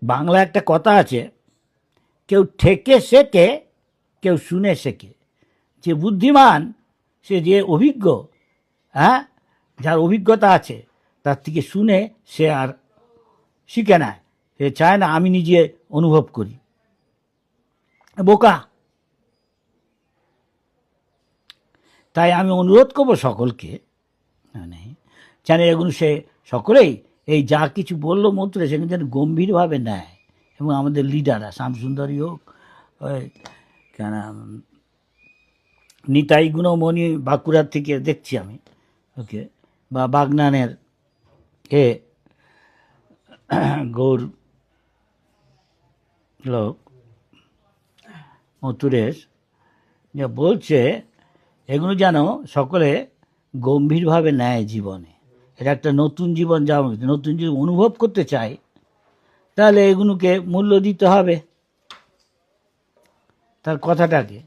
বাংলা একটা কথা আছে, কেউ ঠেকে শেখে, কেউ শুনে শেখে। যে বুদ্ধিমান, সে যে অভিজ্ঞ, হ্যাঁ, যার অভিজ্ঞতা আছে, তার থেকে শুনে সে আর শিখে নেয়। সে চায় না আমি নিজে অনুভব করি। বোকা। তাই আমি অনুরোধ করবো সকলকে, মানে যেন এগুলো সে সকলেই এই যা কিছু বললো মন্ত্রে সেগুলো যেন গম্ভীরভাবে নেয়। এবং আমাদের লিডাররা, শ্যামসুন্দরী হোক, ওই কেন নিতাই গুণমণি বাঁকুড়ার থেকে দেখছি আমি, ওকে, বা বাগনানের এ গৌর লোক মথুরেশ, যে বলছে এগুলো যেন সকলে গম্ভীরভাবে নেয় জীবনে। এটা একটা নতুন জীবন, যা নতুন জীবন অনুভব করতে চাই, তাহলে এগুলোকে মূল্য দিতে হবে, তার কথাটাকে।